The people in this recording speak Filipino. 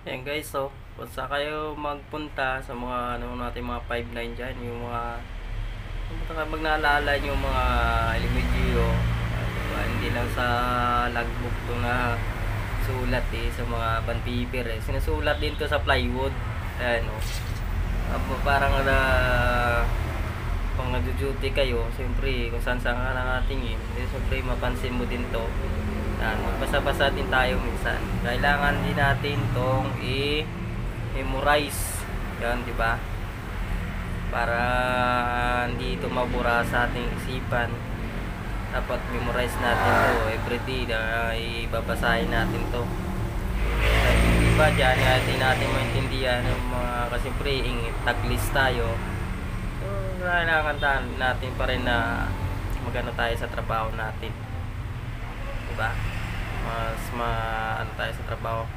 Ayan guys, so kung saan kayo magpunta sa mga ano natin mga 5-9 dyan, yung mga pumunta ka pag naalala yung mga elemedyo, diba? Hindi lang sa logbook to na sulat sa mga bond paper sinusulat din to sa plywood. Ayan o. Parang pang nag-duty kayo, siyempre kung saan saan ka nakatingin, siyempre mapansin mo din to. Yan, magbasa-basa din tayo minsan. Kailangan din natin tong i-memorize. Yan, di ba? Para hindi ito mabura sa ating isipan. Dapat memorize natin to everyday na ibabasahin natin to. Di ba dyan, natin maintindihan yung mga kasi taglist tayo. So, kailangan natin pa rin na magano tayo sa trabaho natin. Diba? Mas ano tayo sa trabaho.